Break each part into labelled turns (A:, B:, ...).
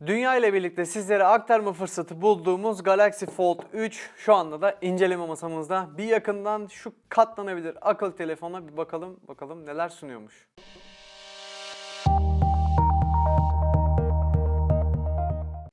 A: Dünya ile birlikte sizlere aktarma fırsatı bulduğumuz Galaxy Fold 3 şu anda da inceleme masamızda. Bir yakından şu katlanabilir akıllı telefona bir bakalım neler sunuyormuş.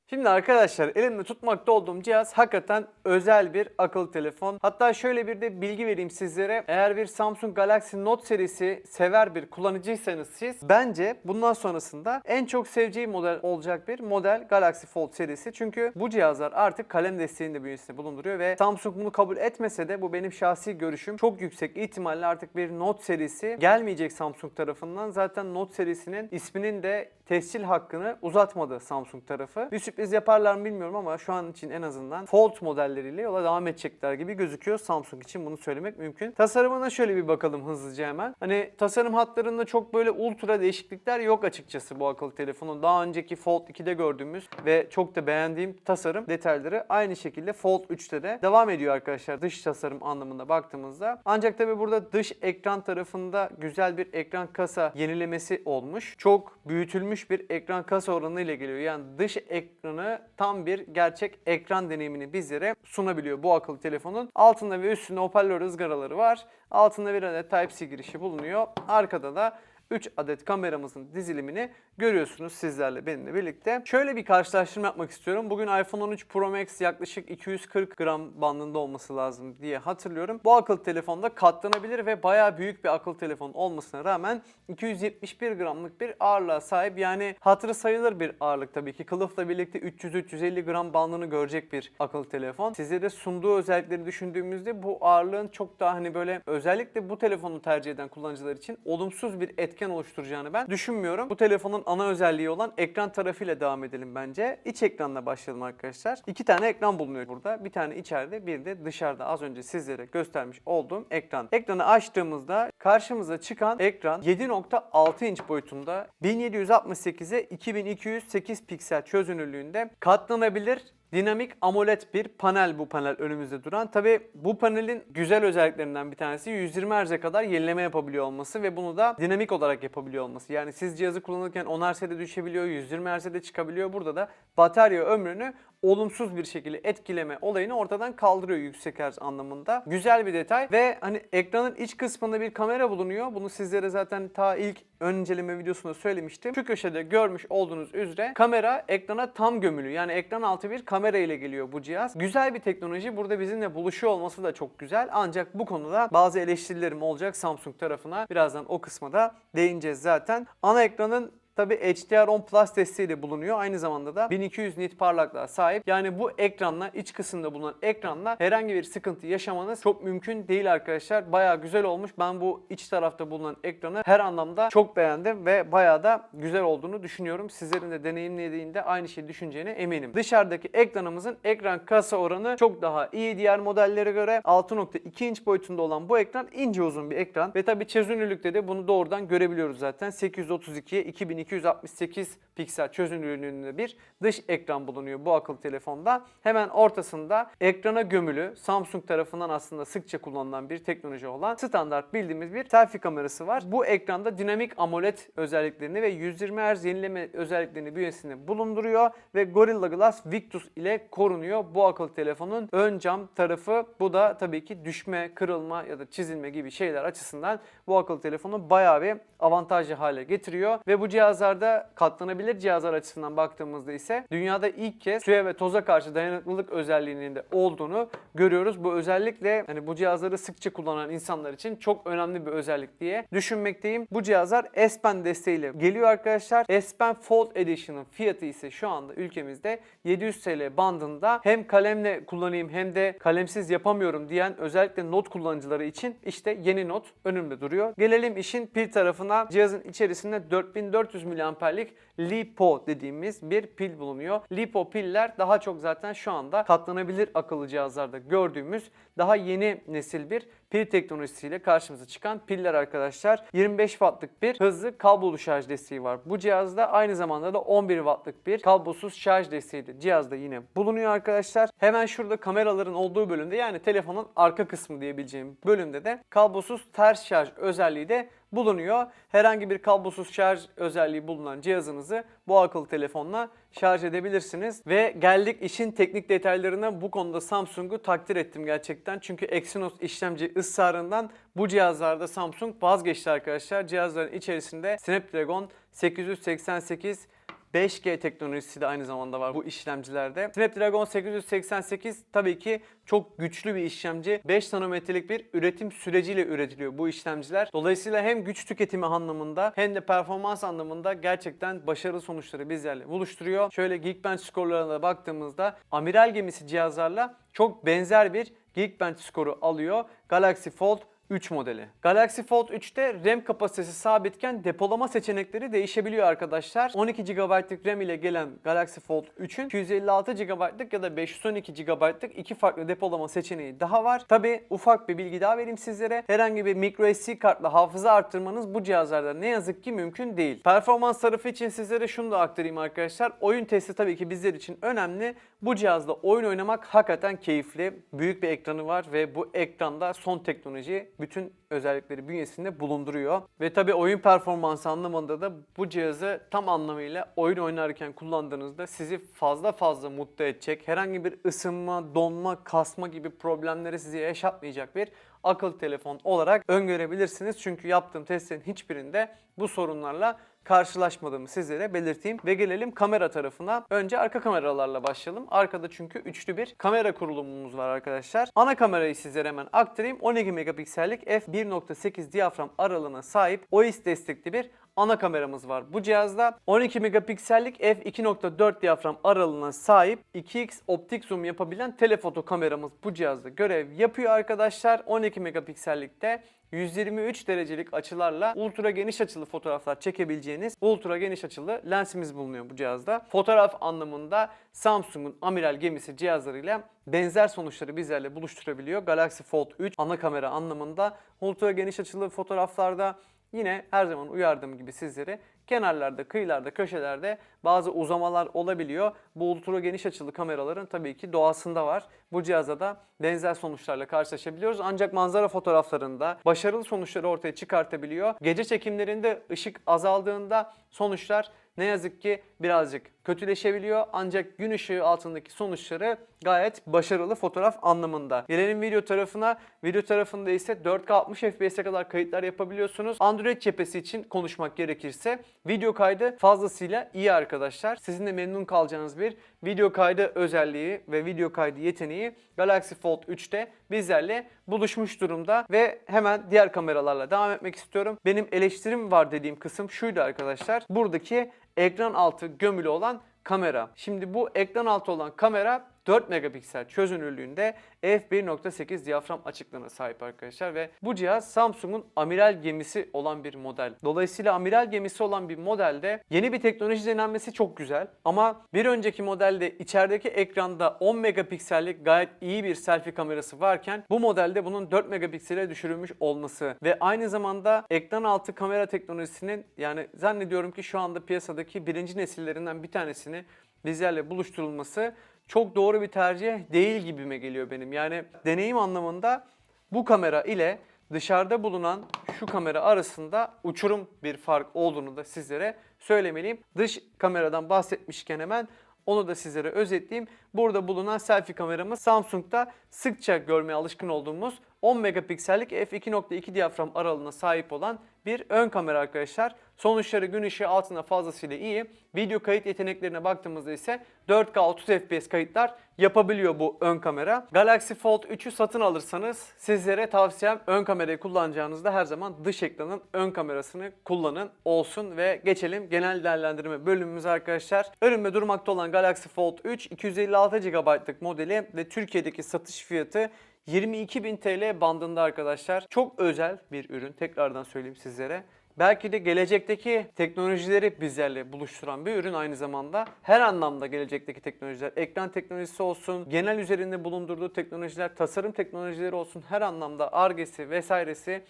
A: Şimdi arkadaşlar elimde tutmakta olduğum cihaz hakikaten özel bir akıllı telefon. Hatta şöyle bir de bilgi vereyim sizlere. Eğer bir Samsung Galaxy Note serisi sever bir kullanıcıysanız siz, bence bundan sonrasında en çok seveceği model olacak bir model Galaxy Fold serisi. Çünkü bu cihazlar artık kalem desteğini de bünyesinde bulunduruyor ve Samsung bunu kabul etmese de bu benim şahsi görüşüm. Çok yüksek ihtimalle artık bir Note serisi gelmeyecek Samsung tarafından. Zaten Note serisinin isminin de tescil hakkını uzatmadı Samsung tarafı. Bir sürpriz yaparlar mı bilmiyorum ama şu an için en azından Fold modelleriyle yola devam edecekler gibi gözüküyor. Samsung için bunu söylemek mümkün. Tasarımına şöyle bir bakalım hızlıca hemen. Hani tasarım hatlarında çok böyle ultra değişiklikler yok açıkçası bu akıllı telefonun. Daha önceki Fold 2'de gördüğümüz ve çok da beğendiğim tasarım detayları aynı şekilde Fold 3'te de devam ediyor arkadaşlar dış tasarım anlamında baktığımızda. Ancak tabi burada dış ekran tarafında güzel bir ekran kasa yenilemesi olmuş. Çok büyütülmüş bir ekran kasa oranı ile geliyor. Yani dış ekranı tam bir gerçek ekran deneyimini bizlere sunabiliyor bu akıllı telefonun. Altında ve üstünde hoparlör ızgaraları var. Altında bir adet Type-C girişi bulunuyor. Arkada da 3 adet kameramızın dizilimini görüyorsunuz sizlerle benimle birlikte. Şöyle bir karşılaştırma yapmak istiyorum. Bugün iPhone 13 Pro Max yaklaşık 240 gram bandında olması lazım diye hatırlıyorum. Bu akıllı telefonda katlanabilir ve bayağı büyük bir akıllı telefon olmasına rağmen 271 gramlık bir ağırlığa sahip. Yani hatırı sayılır bir ağırlık tabii ki. Kılıfla birlikte 300-350 gram bandını görecek bir akıllı telefon. Sizlere sunduğu özellikleri düşündüğümüzde bu ağırlığın çok daha hani böyle özellikle bu telefonu tercih eden kullanıcılar için olumsuz bir etken oluşturacağını ben düşünmüyorum. Bu telefonun ana özelliği olan ekran tarafıyla devam edelim bence. İç ekranla başlayalım arkadaşlar. 2 tane ekran bulunuyor burada. Bir tane içeride, bir de dışarıda. Az önce sizlere göstermiş olduğum ekran. Ekranı açtığımızda karşımıza çıkan ekran 7.6 inç boyutunda 1768'e 2208 piksel çözünürlüğünde katlanabilir dinamik AMOLED bir panel bu panel önümüzde duran. Tabi bu panelin güzel özelliklerinden bir tanesi 120 Hz'e kadar yenileme yapabiliyor olması ve bunu da dinamik olarak yapabiliyor olması. Yani siz cihazı kullanırken 10 Hz'e düşebiliyor, 120 Hz'e çıkabiliyor. Burada da batarya ömrünü olumsuz bir şekilde etkileme olayını ortadan kaldırıyor yüksek Hz anlamında. Güzel bir detay ve hani ekranın iç kısmında bir kamera bulunuyor. Bunu sizlere zaten ta ilk ön inceleme videosunda söylemiştim. Şu köşede görmüş olduğunuz üzere kamera ekrana tam gömülü. Yani ekran altı bir kamera ile geliyor bu cihaz. Güzel bir teknoloji. Burada bizimle buluşuyor olması da çok güzel. Ancak bu konuda bazı eleştirilerim olacak Samsung tarafına. Birazdan o kısma da değineceğiz zaten. Ana ekranın tabi HDR10 Plus desteği de bulunuyor. Aynı zamanda da 1200 nit parlaklığa sahip. Yani bu ekranla, iç kısımda bulunan ekranla herhangi bir sıkıntı yaşamanız çok mümkün değil arkadaşlar. Bayağı güzel olmuş. Ben bu iç tarafta bulunan ekranı her anlamda çok beğendim ve bayağı da güzel olduğunu düşünüyorum. Sizlerin de deneyimlediğinde aynı şeyi düşüneceğine eminim. Dışarıdaki ekranımızın ekran kasa oranı çok daha iyi diğer modellere göre. 6.2 inç boyutunda olan bu ekran ince uzun bir ekran ve tabi çözünürlükte de bunu doğrudan görebiliyoruz zaten. 832'ye 2268 piksel çözünürlüğünde bir dış ekran bulunuyor bu akıllı telefonda. Hemen ortasında ekrana gömülü Samsung tarafından aslında sıkça kullanılan bir teknoloji olan standart bildiğimiz bir selfie kamerası var. Bu ekranda dinamik AMOLED özelliklerini ve 120 Hz yenileme özelliklerini bünyesinde bulunduruyor ve Gorilla Glass Victus ile korunuyor bu akıllı telefonun ön cam tarafı. Bu da tabii ki düşme, kırılma ya da çizilme gibi şeyler açısından bu akıllı telefonu bayağı bir avantajlı hale getiriyor ve bu cihazlarda katlanabilir cihazlar açısından baktığımızda ise dünyada ilk kez suya ve toza karşı dayanıklılık özelliğinin de olduğunu görüyoruz. Bu özellikle hani bu cihazları sıkça kullanan insanlar için çok önemli bir özellik diye düşünmekteyim. Bu cihazlar S Pen desteğiyle geliyor arkadaşlar. S Pen Fold Edition'ın fiyatı ise şu anda ülkemizde 700 TL bandında. Hem kalemle kullanayım hem de kalemsiz yapamıyorum diyen özellikle Note kullanıcıları için işte yeni Note önümde duruyor. Gelelim işin pil tarafına. Cihazın içerisinde 4400 mAh'lik LiPo dediğimiz bir pil bulunuyor. LiPo piller daha çok zaten şu anda katlanabilir akıllı cihazlarda gördüğümüz daha yeni nesil bir pil teknolojisiyle karşımıza çıkan piller arkadaşlar. 25 wattlık bir hızlı kablolu şarj desteği var. Bu cihazda aynı zamanda da 11 wattlık bir kablosuz şarj desteği de cihazda yine bulunuyor arkadaşlar. Hemen şurada kameraların olduğu bölümde, yani telefonun arka kısmı diyebileceğim bölümde de kablosuz ters şarj özelliği de bulunuyor. Herhangi bir kablosuz şarj özelliği bulunan cihazınızı bu akıllı telefonla şarj edebilirsiniz. Ve geldik işin teknik detaylarına. Bu konuda Samsung'u takdir ettim gerçekten. Çünkü Exynos işlemci ısrarından bu cihazlarda Samsung vazgeçti arkadaşlar. Cihazların içerisinde Snapdragon 888 5G teknolojisi de aynı zamanda var bu işlemcilerde. Snapdragon 888 tabii ki çok güçlü bir işlemci. 5 nanometrelik bir üretim süreciyle üretiliyor bu işlemciler. Dolayısıyla hem güç tüketimi anlamında hem de performans anlamında gerçekten başarılı sonuçları bizlerle buluşturuyor. Şöyle Geekbench skorlarına baktığımızda amiral gemisi cihazlarla çok benzer bir Geekbench skoru alıyor Galaxy Fold 3 modeli. Galaxy Fold 3'te RAM kapasitesi sabitken depolama seçenekleri değişebiliyor arkadaşlar. 12 GB'lık RAM ile gelen Galaxy Fold 3'ün 256 GB'lık ya da 512 GB'lık iki farklı depolama seçeneği daha var. Tabi ufak bir bilgi daha vereyim sizlere. Herhangi bir microSD kartla hafıza arttırmanız bu cihazlarda ne yazık ki mümkün değil. Performans tarafı için sizlere şunu da aktarayım arkadaşlar. Oyun testi tabii ki bizler için önemli. Bu cihazda oyun oynamak hakikaten keyifli. Büyük bir ekranı var ve bu ekranda son teknoloji bütün özellikleri bünyesinde bulunduruyor. Ve tabi oyun performansı anlamında da bu cihazı tam anlamıyla oyun oynarken kullandığınızda sizi fazla mutlu edecek, herhangi bir ısınma, donma, kasma gibi problemleri size yaşatmayacak bir akıllı telefon olarak öngörebilirsiniz. Çünkü yaptığım testlerin hiçbirinde bu sorunlarla karşılaşmadığımı sizlere belirteyim ve gelelim kamera tarafına. Önce arka kameralarla başlayalım. Arkada çünkü üçlü bir kamera kurulumumuz var arkadaşlar. Ana kamerayı sizlere hemen aktarayım. 12 megapiksellik f1.8 diyafram aralığına sahip OIS destekli bir ana kameramız var bu cihazda. 12 megapiksellik f2.4 diyafram aralığına sahip 2x optik zoom yapabilen telefoto kameramız bu cihazda görev yapıyor arkadaşlar. 12 megapiksellikte 123 derecelik açılarla ultra geniş açılı fotoğraflar çekebileceğiniz ultra geniş açılı lensimiz bulunuyor bu cihazda. Fotoğraf anlamında Samsung'un amiral gemisi cihazlarıyla benzer sonuçları bizlerle buluşturabiliyor. Galaxy Fold 3 ana kamera anlamında ultra geniş açılı fotoğraflarda yine her zaman uyardığım gibi sizlere kenarlarda, kıyılarda, köşelerde bazı uzamalar olabiliyor. Bu ultra geniş açılı kameraların tabii ki doğasında var. Bu cihazda da benzer sonuçlarla karşılaşabiliyoruz. Ancak manzara fotoğraflarında başarılı sonuçları ortaya çıkartabiliyor. Gece çekimlerinde ışık azaldığında sonuçlar ne yazık ki birazcık kötüleşebiliyor. Ancak gün ışığı altındaki sonuçları gayet başarılı fotoğraf anlamında. Gelelim video tarafına. Video tarafında ise 4K 60 FPS'e kadar kayıtlar yapabiliyorsunuz. Android cephesi için konuşmak gerekirse video kaydı fazlasıyla iyi arkadaşlar. Sizin de memnun kalacağınız bir video kaydı özelliği ve video kaydı yeteneği Galaxy Fold 3'te bizlerle buluşmuş durumda. Ve hemen diğer kameralarla devam etmek istiyorum. Benim eleştirim var dediğim kısım şuydu arkadaşlar. Buradaki ekran altı gömülü olan kamera. Şimdi bu ekran altı olan kamera 4 megapiksel çözünürlüğünde f1.8 diyafram açıklığına sahip arkadaşlar ve bu cihaz Samsung'un amiral gemisi olan bir model. Dolayısıyla amiral gemisi olan bir modelde yeni bir teknoloji denenmesi çok güzel ama bir önceki modelde içerideki ekranda 10 megapiksellik gayet iyi bir selfie kamerası varken bu modelde bunun 4 megapiksele düşürülmüş olması ve aynı zamanda ekran altı kamera teknolojisinin, yani zannediyorum ki şu anda piyasadaki birinci nesillerinden bir tanesini bizlerle buluşturulması çok doğru bir tercih değil gibime geliyor benim. Yani deneyim anlamında bu kamera ile dışarıda bulunan şu kamera arasında uçurum bir fark olduğunu da sizlere söylemeliyim. Dış kameradan bahsetmişken hemen onu da sizlere özetleyeyim. Burada bulunan selfie kameramız Samsung'da sıkça görmeye alışkın olduğumuz 10 megapiksellik f2.2 diyafram aralığına sahip olan bir ön kamera arkadaşlar. Sonuçları gün ışığı altında fazlasıyla iyi. Video kayıt yeteneklerine baktığımızda ise 4K 30 FPS kayıtlar yapabiliyor bu ön kamera. Galaxy Fold 3'ü satın alırsanız sizlere tavsiyem ön kamerayı kullanacağınızda her zaman dış ekranın ön kamerasını kullanın olsun ve geçelim genel değerlendirme bölümümüze arkadaşlar. Önümde durmakta olan Galaxy Fold 3 256 GB'lık modeli ve Türkiye'deki satış fiyatı 22.000 TL bandında arkadaşlar. Çok özel bir ürün. Tekrardan söyleyeyim sizlere. belki de gelecekteki teknolojileri bizlerle buluşturan bir ürün aynı zamanda. Her anlamda gelecekteki teknolojiler, ekran teknolojisi olsun, genel üzerinde bulundurduğu teknolojiler, tasarım teknolojileri olsun, her anlamda Ar-Ge'si vesairesi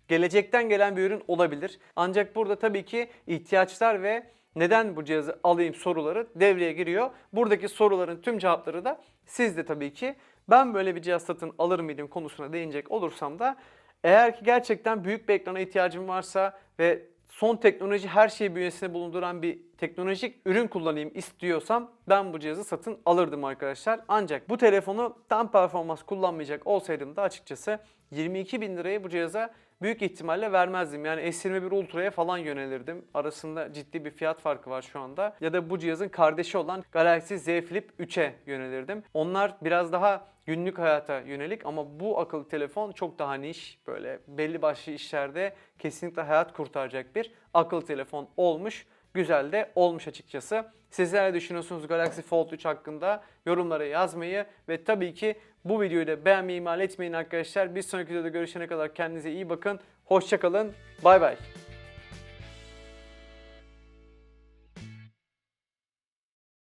A: gelecekten gelen bir ürün olabilir. Ancak burada tabii ki ihtiyaçlar ve neden bu cihazı alayım soruları devreye giriyor. Buradaki soruların tüm cevapları da sizde tabii ki. Ben böyle bir cihaz satın alır mıydım konusuna değinecek olursam da, eğer ki gerçekten büyük bir ekrana ihtiyacım varsa ve son teknoloji her şeyi bünyesinde bulunduran bir teknolojik ürün kullanayım istiyorsam ben bu cihazı satın alırdım arkadaşlar. Ancak bu telefonu tam performans kullanmayacak olsaydım da açıkçası 22.000 liraya bu cihaza büyük ihtimalle vermezdim. Yani S21 Ultra'ya falan yönelirdim. Arasında ciddi bir fiyat farkı var şu anda. Ya da bu cihazın kardeşi olan Galaxy Z Flip 3'e yönelirdim. Onlar biraz daha günlük hayata yönelik ama bu akıllı telefon çok daha niş, böyle belli başlı işlerde kesinlikle hayat kurtaracak bir akıllı telefon olmuş. Güzel de olmuş açıkçası. Sizler ne düşünüyorsunuz Galaxy Fold 3 hakkında? Yorumlara yazmayı ve tabii ki bu videoyu da beğenmeyi ihmal etmeyin arkadaşlar. Bir sonraki videoda görüşene kadar kendinize iyi bakın. Hoşça kalın. Bay bay.